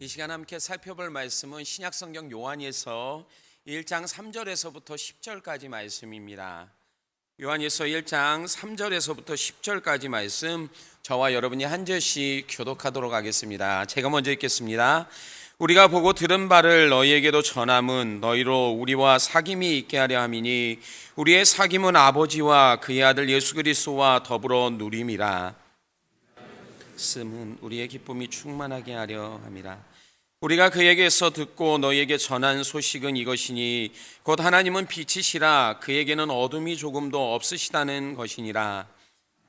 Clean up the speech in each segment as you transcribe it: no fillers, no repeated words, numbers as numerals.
이 시간 함께 살펴볼 말씀은 신약성경 요한일서 1장 3절에서부터 10절까지 말씀입니다. 요한일서 1장 3절에서부터 10절까지 말씀, 저와 여러분이 한 절씩 교독하도록 하겠습니다. 제가 먼저 읽겠습니다. 우리가 보고 들은 바를 너희에게도 전함은 너희로 우리와 사귐이 있게 하려 함이니 우리의 사귐은 아버지와 그의 아들 예수 그리스도와 더불어 누림이라. 씀은 우리의 기쁨이 충만하게 하려 함이라. 우리가 그에게서 듣고 너희에게 전한 소식은 이것이니 곧 하나님은 빛이시라 그에게는 어둠이 조금도 없으시다는 것이니라.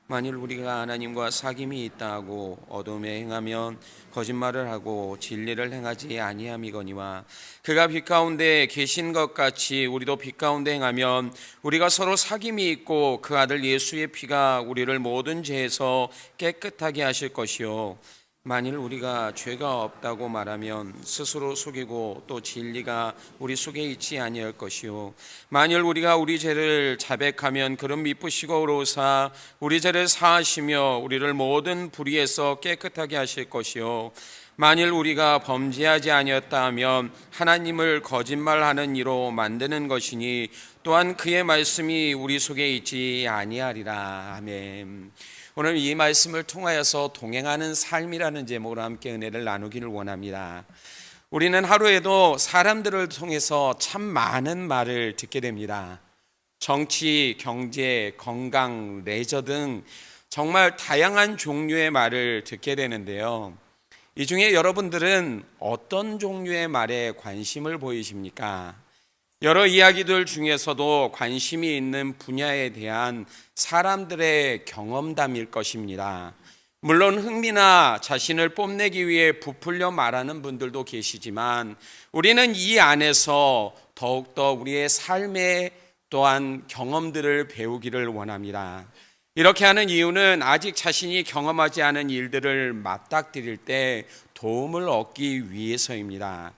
만일 우리가 하나님과 사귐이 있다 하고 어둠에 행하면 거짓말을 하고 진리를 행하지 아니함이거니와 그가 빛 가운데 계신 것 같이 우리도 빛 가운데 행하면 우리가 서로 사귐이 있고 그 아들 예수의 피가 우리를 모든 죄에서 깨끗하게 하실 것이요 만일 우리가 죄가 없다고 말하면 스스로 속이고 또 진리가 우리 속에 있지 아니할 것이요 만일 우리가 우리 죄를 자백하면 그는 미쁘시고 의로우사 우리 죄를 사하시며 우리를 모든 불의에서 깨끗하게 하실 것이요 만일 우리가 범죄하지 아니었다 하면 하나님을 거짓말하는 이로 만드는 것이니 또한 그의 말씀이 우리 속에 있지 아니하리라. 아멘. 오늘 이 말씀을 통하여서 동행하는 삶이라는 제목으로 함께 은혜를 나누기를 원합니다. 우리는 하루에도 사람들을 통해서 참 많은 말을 듣게 됩니다. 정치, 경제, 건강, 레저 등 정말 다양한 종류의 말을 듣게 되는데요. 이 중에 여러분들은 어떤 종류의 말에 관심을 보이십니까? 여러 이야기들 중에서도 관심이 있는 분야에 대한 사람들의 경험담일 것입니다. 물론 흥미나 자신을 뽐내기 위해 부풀려 말하는 분들도 계시지만 우리는 이 안에서 더욱더 우리의 삶의 또한 경험들을 배우기를 원합니다. 이렇게 하는 이유는 아직 자신이 경험하지 않은 일들을 맞닥뜨릴 때 도움을 얻기 위해서입니다.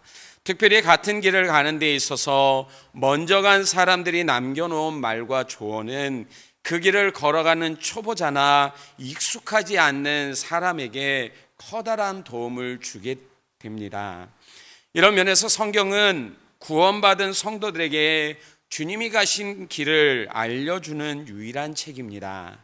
특별히 같은 길을 가는 데 있어서 먼저 간 사람들이 남겨놓은 말과 조언은 그 길을 걸어가는 초보자나 익숙하지 않는 사람에게 커다란 도움을 주게 됩니다. 이런 면에서 성경은 구원받은 성도들에게 주님이 가신 길을 알려주는 유일한 책입니다.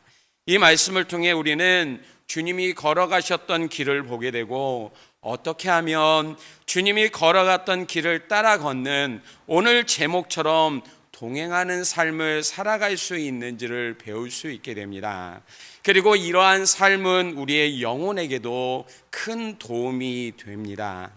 이 말씀을 통해 우리는 주님이 걸어가셨던 길을 보게 되고 어떻게 하면 주님이 걸어갔던 길을 따라 걷는 오늘 제목처럼 동행하는 삶을 살아갈 수 있는지를 배울 수 있게 됩니다. 그리고 이러한 삶은 우리의 영혼에게도 큰 도움이 됩니다.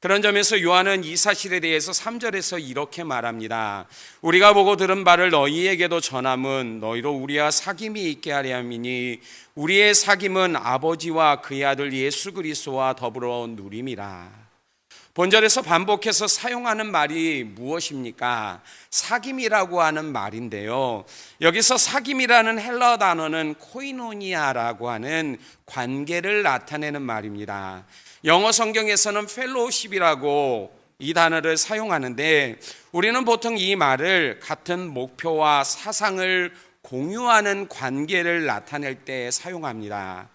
그런 점에서 요한은 이 사실에 대해서 3절에서 이렇게 말합니다. 우리가 보고 들은 바를 너희에게도 전함은 너희로 우리와 사귐이 있게 하려 함이니 우리의 사귐은 아버지와 그의 아들 예수 그리스도와 더불어 누림이라. 본절에서 반복해서 사용하는 말이 무엇입니까? 사귐이라고 하는 말인데요. 여기서 사귐이라는 헬라어 단어는 코이노니아라고 하는 관계를 나타내는 말입니다. 영어 성경에서는 펠로우십이라고 이 단어를 사용하는데 우리는 보통 이 말을 같은 목표와 사상을 공유하는 관계를 나타낼 때 사용합니다.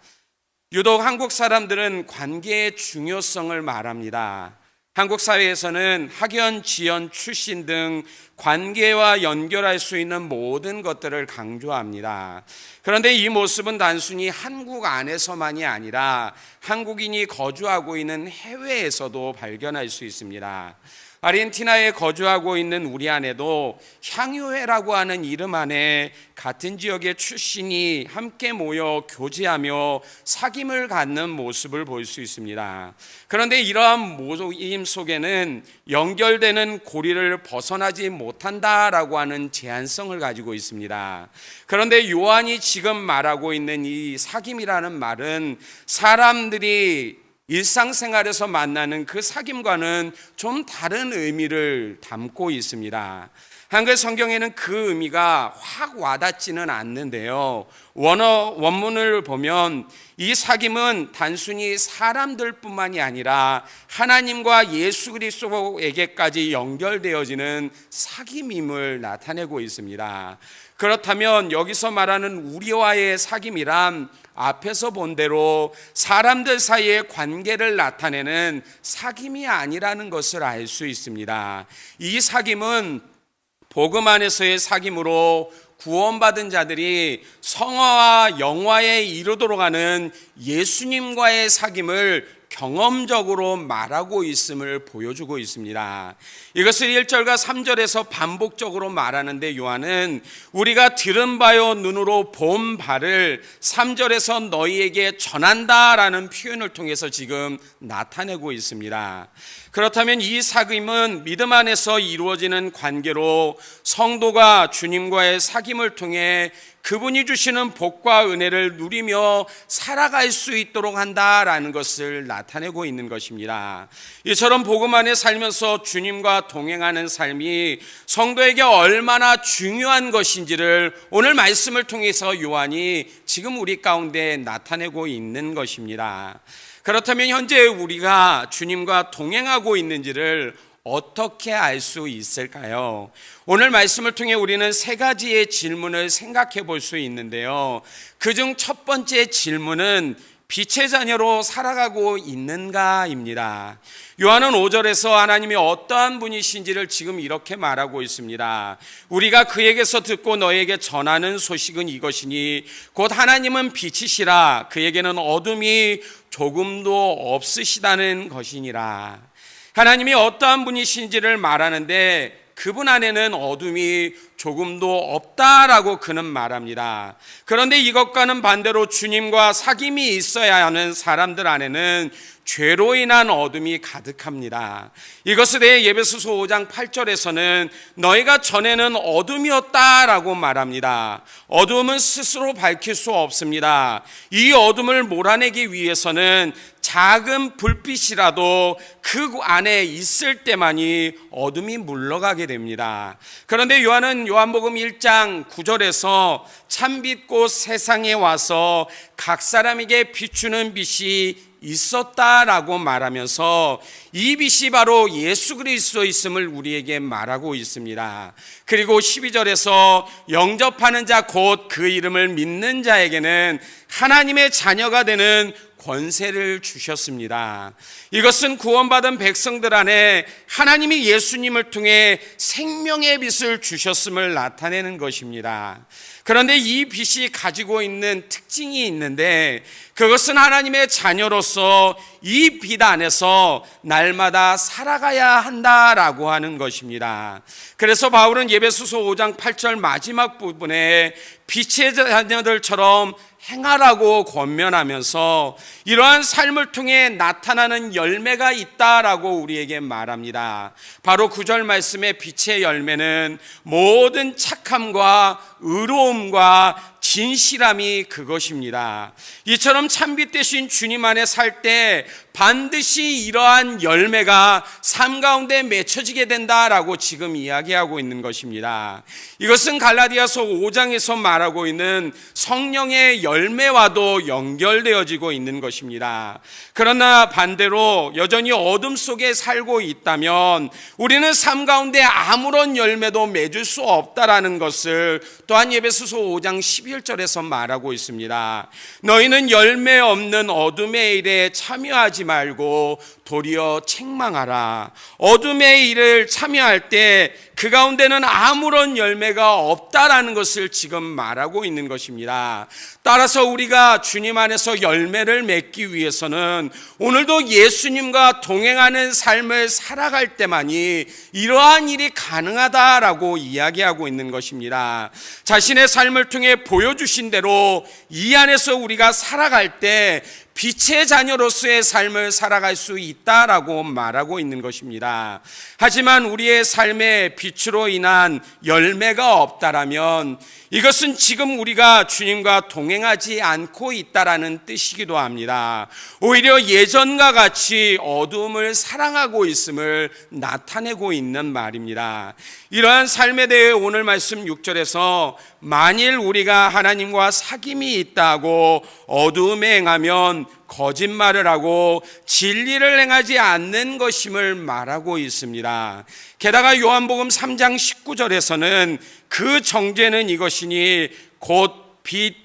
유독 한국 사람들은 관계의 중요성을 말합니다. 한국 사회에서는 학연, 지연, 출신 등 관계와 연결할 수 있는 모든 것들을 강조합니다. 그런데 이 모습은 단순히 한국 안에서만이 아니라 한국인이 거주하고 있는 해외에서도 발견할 수 있습니다. 아르헨티나에 거주하고 있는 우리 안에도 향유회라고 하는 이름 안에 같은 지역의 출신이 함께 모여 교제하며 사귐을 갖는 모습을 볼 수 있습니다. 그런데 이러한 모임 속에는 연결되는 고리를 벗어나지 못한다라고 하는 제한성을 가지고 있습니다. 그런데 요한이 지금 말하고 있는 이 사귐이라는 말은 사람들이 일상생활에서 만나는 그 사귐과는 좀 다른 의미를 담고 있습니다. 한글 성경에는 그 의미가 확 와닿지는 않는데요. 원문을 보면 이 사귐은 단순히 사람들뿐만이 아니라 하나님과 예수 그리스도에게까지 연결되어지는 사귐임을 나타내고 있습니다. 그렇다면 여기서 말하는 우리와의 사귐이란 앞에서 본 대로 사람들 사이의 관계를 나타내는 사귐이 아니라는 것을 알 수 있습니다. 이 사귐은 복음 안에서의 사귐으로 구원받은 자들이 성화와 영화에 이르도록 하는 예수님과의 사귐을 경험적으로 말하고 있음을 보여주고 있습니다. 이것을 1절과 3절에서 반복적으로 말하는데 요한은 우리가 들은 바요 눈으로 본 바를 3절에서 너희에게 전한다라는 표현을 통해서 지금 나타내고 있습니다. 그렇다면 이 사귐은 믿음 안에서 이루어지는 관계로 성도가 주님과의 사귐을 통해 그분이 주시는 복과 은혜를 누리며 살아갈 수 있도록 한다라는 것을 나타내고 있는 것입니다. 이처럼 복음 안에 살면서 주님과 동행하는 삶이 성도에게 얼마나 중요한 것인지를 오늘 말씀을 통해서 요한이 지금 우리 가운데 나타내고 있는 것입니다. 그렇다면 현재 우리가 주님과 동행하고 있는지를 어떻게 알 수 있을까요? 오늘 말씀을 통해 우리는 세 가지의 질문을 생각해 볼 수 있는데요. 그중 첫 번째 질문은 빛의 자녀로 살아가고 있는가입니다. 요한은 5절에서 하나님이 어떠한 분이신지를 지금 이렇게 말하고 있습니다. 우리가 그에게서 듣고 너에게 전하는 소식은 이것이니 곧 하나님은 빛이시라 그에게는 어둠이 조금도 없으시다는 것이니라. 하나님이 어떠한 분이신지를 말하는데 그분 안에는 어둠이 조금도 없다라고 그는 말합니다. 그런데 이것과는 반대로 주님과 사귐이 있어야 하는 사람들 안에는 죄로 인한 어둠이 가득합니다. 이것에 대해 에베소서 5장 8절에서는 너희가 전에는 어둠이었다라고 말합니다. 어둠은 스스로 밝힐 수 없습니다. 이 어둠을 몰아내기 위해서는 작은 불빛이라도 그 안에 있을 때만이 어둠이 물러가게 됩니다. 그런데 요한은 요한복음 1장 9절에서 참빛꽃 세상에 와서 각 사람에게 비추는 빛이 있었다라고 말하면서 이 빛이 바로 예수 그리스도있음을 우리에게 말하고 있습니다. 그리고 12절에서 영접하는 자 곧 그 이름을 믿는 자에게는 하나님의 자녀가 되는 권세를 주셨습니다. 이것은 구원받은 백성들 안에 하나님이 예수님을 통해 생명의 빛을 주셨음을 나타내는 것입니다. 그런데 이 빛이 가지고 있는 특징이 있는데 그것은 하나님의 자녀로서 이 빛 안에서 날마다 살아가야 한다라고 하는 것입니다. 그래서 바울은 에베소서 5장 8절 마지막 부분에 빛의 자녀들처럼 행하라고 권면하면서 이러한 삶을 통해 나타나는 열매가 있다라고 우리에게 말합니다. 바로 9절 말씀의 빛의 열매는 모든 착함과 의로움과 진실함이 그것입니다. 이처럼 참빛 되신 주님 안에 살 때 반드시 이러한 열매가 삶 가운데 맺혀지게 된다라고 지금 이야기하고 있는 것입니다. 이것은 갈라디아서 5장에서 말하고 있는 성령의 열매와도 연결되어지고 있는 것입니다. 그러나 반대로 여전히 어둠 속에 살고 있다면 우리는 삶 가운데 아무런 열매도 맺을 수 없다라는 것을 또한 에베소서 5장 11절에서 말하고 있습니다. 너희는 열매 없는 어둠의 일에 참여하지 말고 도리어 책망하라. 어둠의 일을 참여할 때 그 가운데는 아무런 열매가 없다라는 것을 지금 말하고 있는 것입니다. 따라서 우리가 주님 안에서 열매를 맺기 위해서는 오늘도 예수님과 동행하는 삶을 살아갈 때만이 이러한 일이 가능하다라고 이야기하고 있는 것입니다. 자신의 삶을 통해 보여주신 대로 이 안에서 우리가 살아갈 때 빛의 자녀로서의 삶을 살아갈 수 있다라고 말하고 있는 것입니다. 하지만 우리의 삶의 빛으로 인한 열매가 없다라면 이것은 지금 우리가 주님과 동행하지 않고 있다라는 뜻이기도 합니다. 오히려 예전과 같이 어두움을 사랑하고 있음을 나타내고 있는 말입니다. 이러한 삶에 대해 오늘 말씀 6절에서 만일 우리가 하나님과 사귐이 있다고 어두움에 행하면 거짓말을 하고 진리를 행하지 않는 것임을 말하고 있습니다. 게다가 요한복음 3장 19절에서는 그 정죄는 이것이니 곧 빛이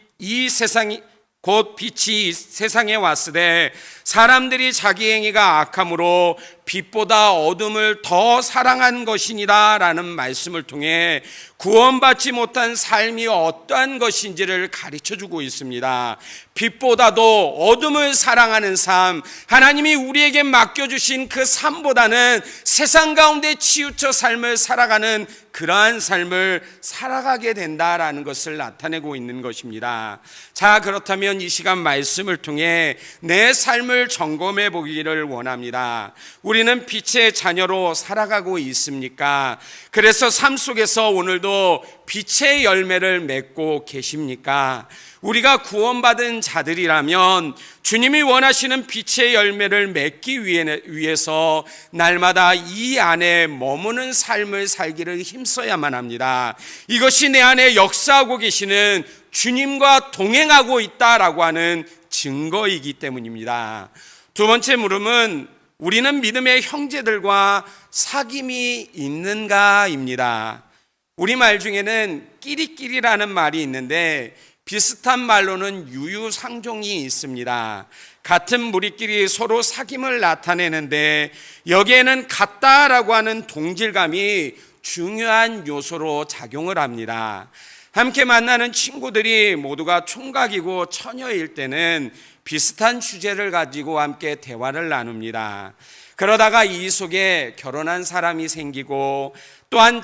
세상에 왔으되 사람들이 자기 행위가 악함으로 빛보다 어둠을 더 사랑한 것이니라 라는 말씀을 통해 구원받지 못한 삶이 어떠한 것인지를 가르쳐주고 있습니다. 빛보다도 어둠을 사랑하는 삶, 하나님이 우리에게 맡겨주신 그 삶보다는 세상 가운데 치우쳐 삶을 살아가는 그러한 삶을 살아가게 된다라는 것을 나타내고 있는 것입니다. 자, 그렇다면 이 시간 말씀을 통해 내 삶을 점검해 보기를 원합니다. 우리는 빛의 자녀로 살아가고 있습니까? 그래서 삶 속에서 오늘도 빛의 열매를 맺고 계십니까? 우리가 구원받은 자들이라면 주님이 원하시는 빛의 열매를 맺기 위해서 날마다 이 안에 머무는 삶을 살기를 힘써야만 합니다. 이것이 내 안에 역사하고 계시는 주님과 동행하고 있다라고 하는 증거이기 때문입니다. 두 번째 물음은 우리는 믿음의 형제들과 사귐이 있는가입니다. 우리말 중에는 끼리끼리라는 말이 있는데 비슷한 말로는 유유상종이 있습니다. 같은 무리끼리 서로 사귐을 나타내는데 여기에는 같다라고 하는 동질감이 중요한 요소로 작용을 합니다. 함께 만나는 친구들이 모두가 총각이고 처녀일 때는 비슷한 주제를 가지고 함께 대화를 나눕니다. 그러다가 이 속에 결혼한 사람이 생기고 또한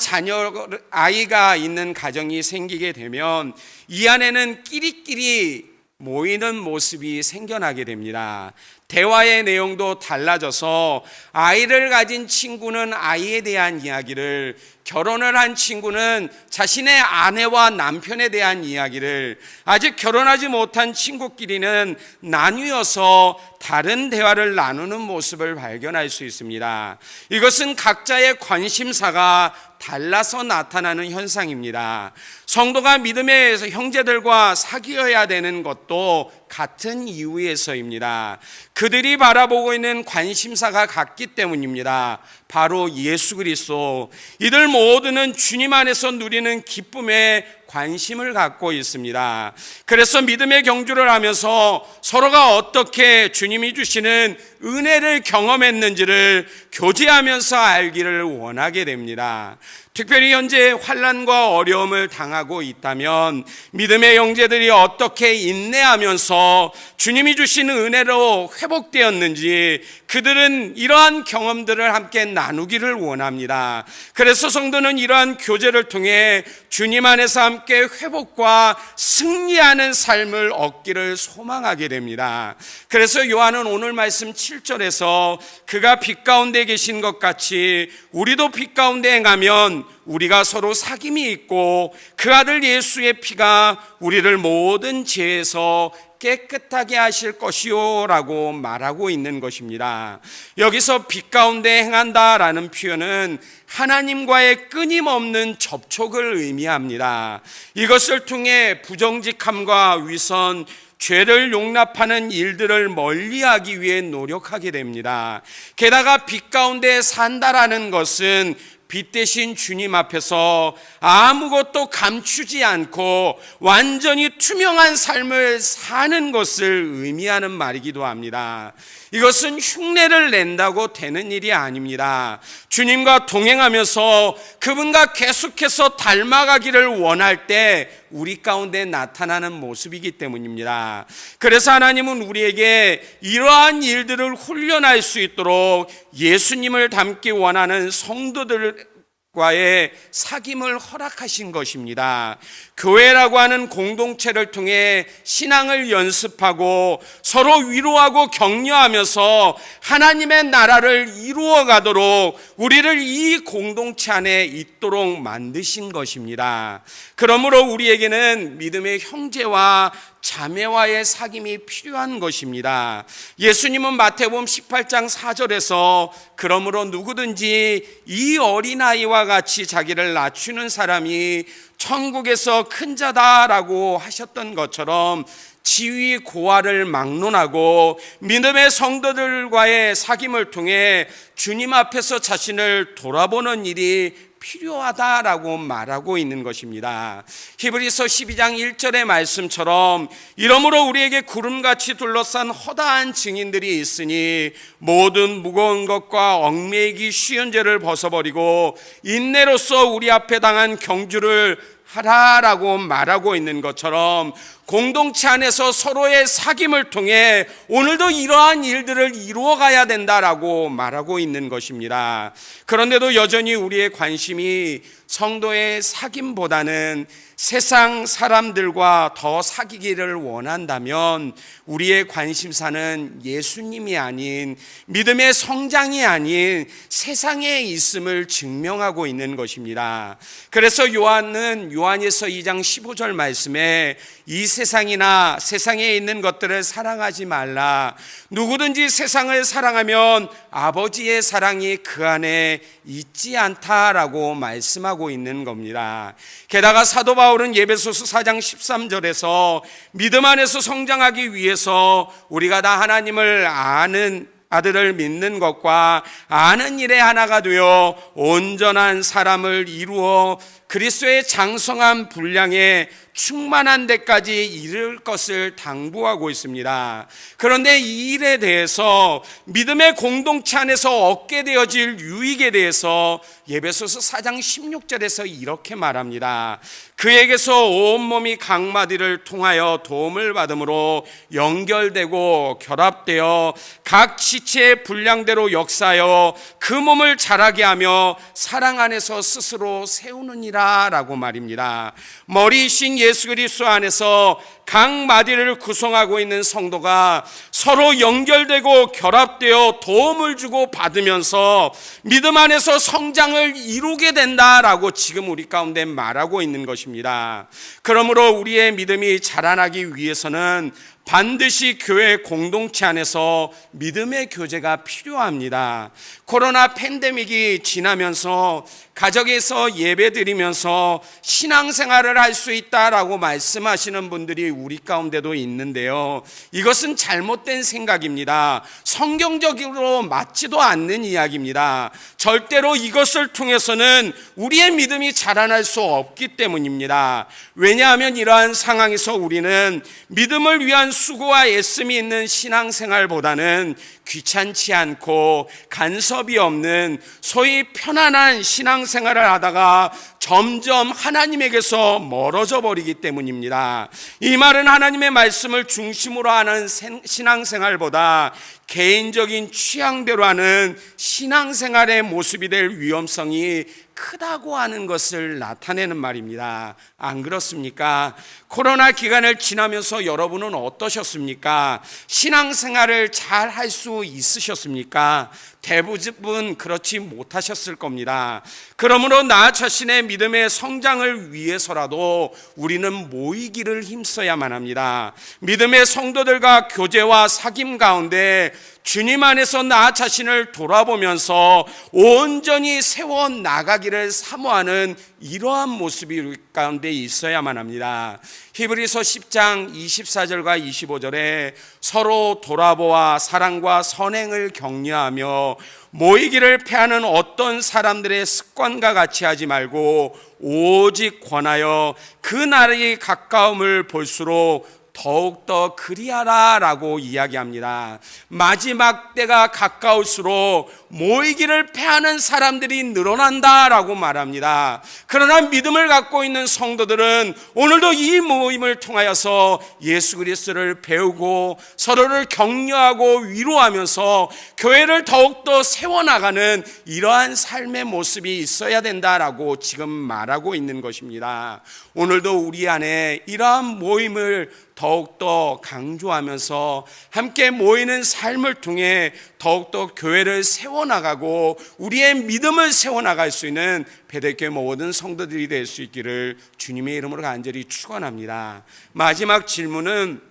아이가 있는 가정이 생기게 되면 이 안에는 끼리끼리 모이는 모습이 생겨나게 됩니다. 대화의 내용도 달라져서 아이를 가진 친구는 아이에 대한 이야기를, 결혼을 한 친구는 자신의 아내와 남편에 대한 이야기를, 아직 결혼하지 못한 친구끼리는 나뉘어서 다른 대화를 나누는 모습을 발견할 수 있습니다. 이것은 각자의 관심사가 달라서 나타나는 현상입니다. 성도가 믿음의 형제들과 사귀어야 되는 것도 같은 이유에서입니다. 그들이 바라보고 있는 관심사가 같기 때문입니다. 바로 예수 그리스도. 이들 모두는 주님 안에서 누리는 기쁨에 관심을 갖고 있습니다. 그래서 믿음의 경주를 하면서 서로가 어떻게 주님이 주시는 은혜를 경험했는지를 교제하면서 알기를 원하게 됩니다. 특별히 현재 환난과 어려움을 당하고 있다면 믿음의 형제들이 어떻게 인내하면서 주님이 주신 은혜로 회복되었는지 그들은 이러한 경험들을 함께 나누기를 원합니다. 그래서 성도는 이러한 교제를 통해 주님 안에서 함께 회복과 승리하는 삶을 얻기를 소망하게 됩니다. 그래서 요한은 오늘 말씀 7절에서 그가 빛 가운데 계신 것 같이 우리도 빛 가운데 행하면 우리가 서로 사귐이 있고 그 아들 예수의 피가 우리를 모든 죄에서 깨끗하게 하실 것이요 라고 말하고 있는 것입니다. 여기서 빛 가운데 행한다라는 표현은 하나님과의 끊임없는 접촉을 의미합니다. 이것을 통해 부정직함과 위선, 죄를 용납하는 일들을 멀리하기 위해 노력하게 됩니다. 게다가 빛 가운데 산다라는 것은 빛 대신 주님 앞에서 아무것도 감추지 않고 완전히 투명한 삶을 사는 것을 의미하는 말이기도 합니다. 이것은 흉내를 낸다고 되는 일이 아닙니다. 주님과 동행하면서 그분과 계속해서 닮아가기를 원할 때 우리 가운데 나타나는 모습이기 때문입니다. 그래서 하나님은 우리에게 이러한 일들을 훈련할 수 있도록 예수님을 닮기 원하는 성도들을 과의 사귐을 허락하신 것입니다. 교회라고 하는 공동체를 통해 신앙을 연습하고 서로 위로하고 격려하면서 하나님의 나라를 이루어 가도록 우리를 이 공동체 안에 있도록 만드신 것입니다. 그러므로 우리에게는 믿음의 형제와 자매와의 사귐이 필요한 것입니다. 예수님은 마태복음 18장 4절에서 그러므로 누구든지 이 어린아이와 같이 자기를 낮추는 사람이 천국에서 큰 자다라고 하셨던 것처럼 지위 고하를 막론하고 믿음의 성도들과의 사귐을 통해 주님 앞에서 자신을 돌아보는 일이 필요하다라고 말하고 있는 것입니다. 히브리서 12장 1절의 말씀처럼 이러므로 우리에게 구름같이 둘러싼 허다한 증인들이 있으니 모든 무거운 것과 얽매이기 쉬운 죄를 벗어버리고 인내로써 우리 앞에 당한 경주를 하라라고 말하고 있는 것처럼 공동체 안에서 서로의 사귐을 통해 오늘도 이러한 일들을 이루어 가야 된다라고 말하고 있는 것입니다. 그런데도 여전히 우리의 관심이 성도의 사귐보다는 세상 사람들과 더 사귀기를 원한다면 우리의 관심사는 예수님이 아닌 믿음의 성장이 아닌 세상에 있음을 증명하고 있는 것입니다. 그래서 요한은 요한일서 2장 15절 말씀에 이 세상이나 세상에 있는 것들을 사랑하지 말라. 누구든지 세상을 사랑하면 아버지의 사랑이 그 안에 있지 않다라고 말씀하고 있는 겁니다. 게다가 사도 바울은 에베소서 4장 13절에서 믿음 안에서 성장하기 위해서 우리가 다 하나님을 아는 아들을 믿는 것과 아는 일에 하나가 되어 온전한 사람을 이루어 그리스도의 장성한 분량에 충만한 데까지 이를 것을 당부하고 있습니다. 그런데 이 일에 대해서 믿음의 공동체 안에서 얻게 되어질 유익에 대해서 에베소서 4장 16절에서 이렇게 말합니다. 그에게서 온몸이 각마디를 통하여 도움을 받음으로 연결되고 결합되어 각 지체의 분량대로 역사하여 그 몸을 자라게 하며 사랑 안에서 스스로 세우느니라 라고 말입니다. 머리이신 예수 그리스도 안에서 각 마디를 구성하고 있는 성도가 서로 연결되고 결합되어 도움을 주고 받으면서 믿음 안에서 성장을 이루게 된다라고 지금 우리 가운데 말하고 있는 것입니다. 그러므로 우리의 믿음이 자라나기 위해서는 반드시 교회 공동체 안에서 믿음의 교제가 필요합니다. 코로나 팬데믹이 지나면서 가정에서 예배드리면서 신앙생활을 할 수 있다라고 말씀하시는 분들이 우리 가운데도 있는데요. 이것은 잘못된 생각입니다. 성경적으로 맞지도 않는 이야기입니다. 절대로 이것을 통해서는 우리의 믿음이 자라날 수 없기 때문입니다. 왜냐하면 이러한 상황에서 우리는 믿음을 위한 수고와 애씀이 있는 신앙생활보다는 귀찮지 않고 간섭이 없는 소위 편안한 신앙생활을 하다가 점점 하나님에게서 멀어져 버리기 때문입니다. 이 말은 하나님의 말씀을 중심으로 하는 신앙생활보다 개인적인 취향대로 하는 신앙생활의 모습이 될 위험성이 크다고 하는 것을 나타내는 말입니다. 안 그렇습니까? 코로나 기간을 지나면서 여러분은 어떠셨습니까? 신앙생활을 잘 할 수 있으셨습니까? 대부분 그렇지 못하셨을 겁니다. 그러므로 나 자신의 믿음의 성장을 위해서라도 우리는 모이기를 힘써야만 합니다. 믿음의 성도들과 교제와 사귐 가운데 주님 안에서 나 자신을 돌아보면서 온전히 세워 나가기를 사모하는 이러한 모습이 우리 가운데 있어야만 합니다. 히브리서 10장 24절과 25절에 서로 돌아보아 사랑과 선행을 격려하며 모이기를 패하는 어떤 사람들의 습관과 같이 하지 말고 오직 권하여 그 날이 가까움을 볼수록 더욱더 그리하라라고 이야기합니다. 마지막 때가 가까울수록 모이기를 패하는 사람들이 늘어난다라고 말합니다. 그러나 믿음을 갖고 있는 성도들은 오늘도 이 모임을 통하여서 예수 그리스도를 배우고 서로를 격려하고 위로하면서 교회를 더욱더 세워나가는 이러한 삶의 모습이 있어야 된다라고 지금 말하고 있는 것입니다. 오늘도 우리 안에 이러한 모임을 더욱더 강조하면서 함께 모이는 삶을 통해 더욱더 교회를 세워나가고 우리의 믿음을 세워나갈 수 있는 베델교회 모든 성도들이 될 수 있기를 주님의 이름으로 간절히 축원합니다. 마지막 질문은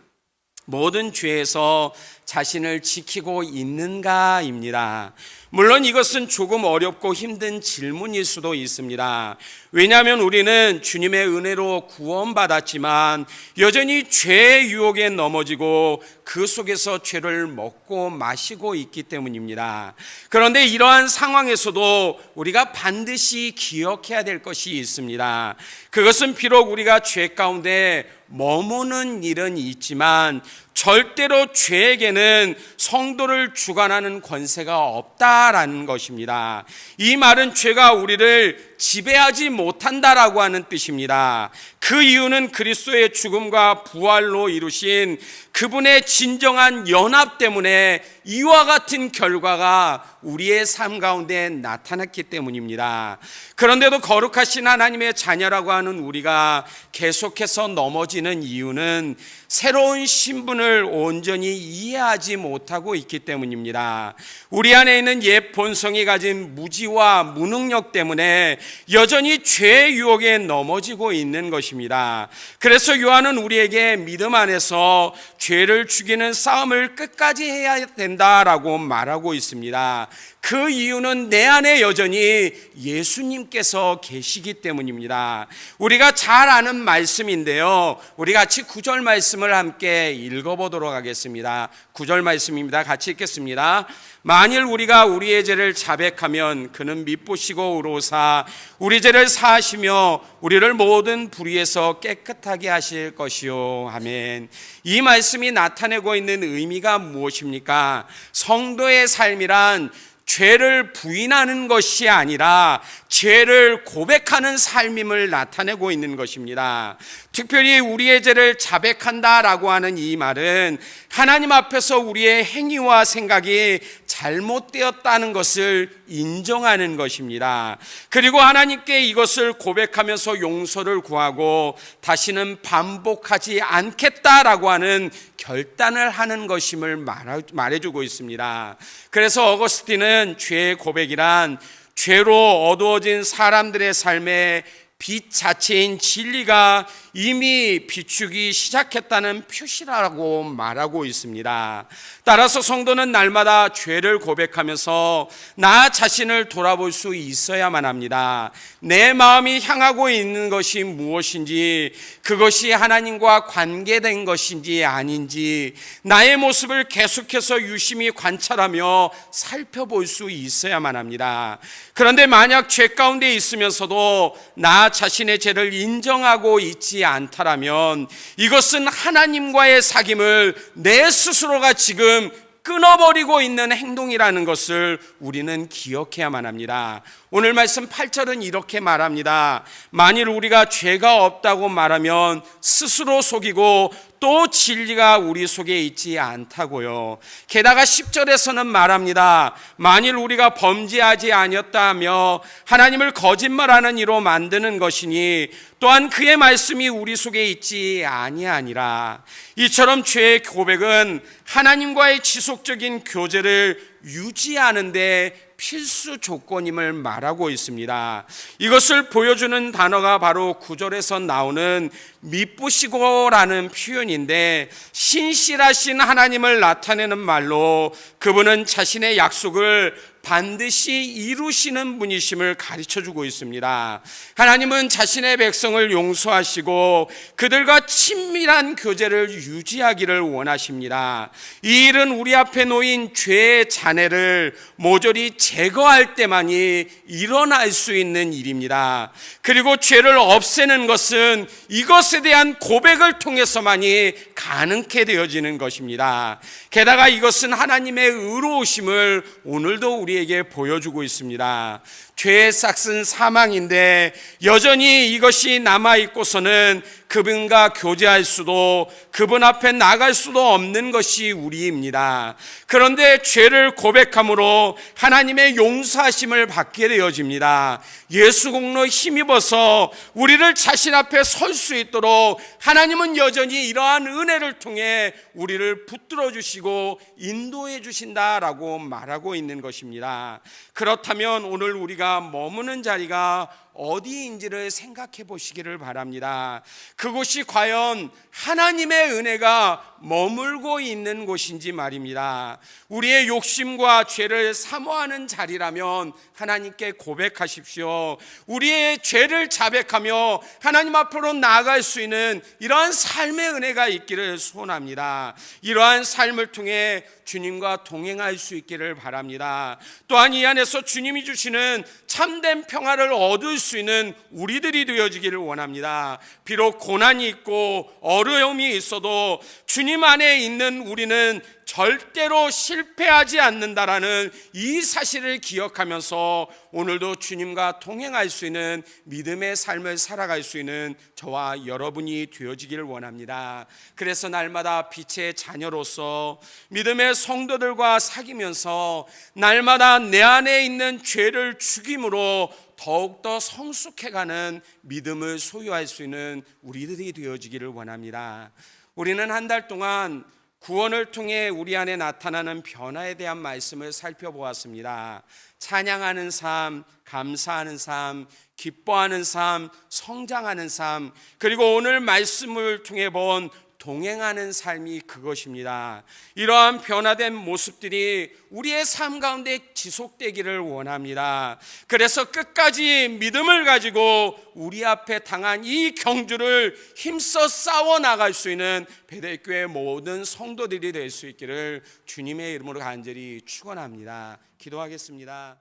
모든 죄에서 자신을 지키고 있는가입니다. 물론 이것은 조금 어렵고 힘든 질문일 수도 있습니다. 왜냐하면 우리는 주님의 은혜로 구원받았지만 여전히 죄의 유혹에 넘어지고 그 속에서 죄를 먹고 마시고 있기 때문입니다. 그런데 이러한 상황에서도 우리가 반드시 기억해야 될 것이 있습니다. 그것은 비록 우리가 죄 가운데 머무는 일은 있지만 절대로 죄에게는 성도를 주관하는 권세가 없다라는 것입니다. 이 말은 죄가 우리를 지배하지 못한다라고 하는 뜻입니다. 그 이유는 그리스도의 죽음과 부활로 이루신 그분의 진정한 연합 때문에 이와 같은 결과가 우리의 삶 가운데 나타났기 때문입니다. 그런데도 거룩하신 하나님의 자녀라고 하는 우리가 계속해서 넘어지는 이유는 새로운 신분을 온전히 이해하지 못하고 있기 때문입니다. 우리 안에 있는 옛 본성이 가진 무지와 무능력 때문에 여전히 죄의 유혹에 넘어지고 있는 것입니다. 그래서 요한은 우리에게 믿음 안에서 죄를 죽이는 싸움을 끝까지 해야 된다라고 말하고 있습니다. 그 이유는 내 안에 여전히 예수님께서 계시기 때문입니다. 우리가 잘 아는 말씀인데요, 우리 같이 9절 말씀을 함께 읽어보도록 하겠습니다. 9절 말씀입니다. 같이 읽겠습니다. 만일 우리가 우리의 죄를 자백하면 그는 미쁘시고 의로사 우리 죄를 사하시며 우리를 모든 불의에서 깨끗하게 하실 것이요. 아멘. 이 말씀이 나타내고 있는 의미가 무엇입니까? 성도의 삶이란 죄를 부인하는 것이 아니라 죄를 고백하는 삶임을 나타내고 있는 것입니다. 특별히 우리의 죄를 자백한다라고 하는 이 말은 하나님 앞에서 우리의 행위와 생각이 잘못되었다는 것을 인정하는 것입니다. 그리고 하나님께 이것을 고백하면서 용서를 구하고 다시는 반복하지 않겠다라고 하는 결단을 하는 것임을 말해주고 있습니다. 그래서 어거스틴은 죄의 고백이란 죄로 어두워진 사람들의 삶에 빛 자체인 진리가 이미 비추기 시작했다는 표시라고 말하고 있습니다. 따라서 성도는 날마다 죄를 고백하면서 나 자신을 돌아볼 수 있어야만 합니다. 내 마음이 향하고 있는 것이 무엇인지, 그것이 하나님과 관계된 것인지 아닌지 나의 모습을 계속해서 유심히 관찰하며 살펴볼 수 있어야만 합니다. 그런데 만약 죄 가운데 있으면서도 나 자신의 죄를 인정하고 있지 않다라면 이것은 하나님과의 사귐을 내 스스로가 지금 끊어버리고 있는 행동이라는 것을 우리는 기억해야만 합니다. 오늘 말씀 8절은 이렇게 말합니다. 만일 우리가 죄가 없다고 말하면 스스로 속이고 또 진리가 우리 속에 있지 않다고요. 게다가 10절에서는 말합니다. 만일 우리가 범죄하지 아니었다며 하나님을 거짓말하는 이로 만드는 것이니 또한 그의 말씀이 우리 속에 있지 아니하니라. 이처럼 죄의 고백은 하나님과의 지속적인 교제를 유지하는데 필수 조건임을 말하고 있습니다. 이것을 보여주는 단어가 바로 9절에서 나오는 미쁘시고라는 표현인데, 신실하신 하나님을 나타내는 말로 그분은 자신의 약속을 반드시 이루시는 분이심을 가르쳐주고 있습니다. 하나님은 자신의 백성을 용서하시고 그들과 친밀한 교제를 유지하기를 원하십니다. 이 일은 우리 앞에 놓인 죄의 잔해를 모조리 제거할 때만이 일어날 수 있는 일입니다. 그리고 죄를 없애는 것은 이것 그것에 대한 고백을 통해서만이 가능케 되어지는 것입니다. 게다가 이것은 하나님의 의로우심을 오늘도 우리에게 보여주고 있습니다. 죄의 싹은 사망인데 여전히 이것이 남아있고서는 그분과 교제할 수도 그분 앞에 나갈 수도 없는 것이 우리입니다. 그런데 죄를 고백함으로 하나님의 용서하심을 받게 되어집니다. 예수 공로 힘입어서 우리를 자신 앞에 설 수 있도록 하나님은 여전히 이러한 은혜를 통해 우리를 붙들어 주시고 인도해 주신다라고 말하고 있는 것입니다. 그렇다면 오늘 우리가 머무는 자리가 어디인지를 생각해 보시기를 바랍니다. 그곳이 과연 하나님의 은혜가 머물고 있는 곳인지 말입니다. 우리의 욕심과 죄를 사모하는 자리라면 하나님께 고백하십시오. 우리의 죄를 자백하며 하나님 앞으로 나아갈 수 있는 이러한 삶의 은혜가 있기를 소원합니다. 이러한 삶을 통해 주님과 동행할 수 있기를 바랍니다. 또한 이 안에서 주님이 주시는 참된 평화를 얻을 수 있는 우리들이 되어지기를 원합니다. 비록 고난이 있고 어려움이 있어도 주님 안에 있는 우리는 절대로 실패하지 않는다라는 이 사실을 기억하면서 오늘도 주님과 동행할 수 있는 믿음의 삶을 살아갈 수 있는 저와 여러분이 되어지기를 원합니다. 그래서 날마다 빛의 자녀로서 믿음의 성도들과 사귀면서 날마다 내 안에 있는 죄를 죽임으로 더욱더 성숙해가는 믿음을 소유할 수 있는 우리들이 되어지기를 원합니다. 우리는 한 달 동안 구원을 통해 우리 안에 나타나는 변화에 대한 말씀을 살펴보았습니다. 찬양하는 삶, 감사하는 삶, 기뻐하는 삶, 성장하는 삶, 그리고 오늘 말씀을 통해 본 동행하는 삶이 그것입니다. 이러한 변화된 모습들이 우리의 삶 가운데 지속되기를 원합니다. 그래서 끝까지 믿음을 가지고 우리 앞에 당한 이 경주를 힘써 싸워 나갈 수 있는 베델교회 모든 성도들이 될 수 있기를 주님의 이름으로 간절히 축원합니다. 기도하겠습니다.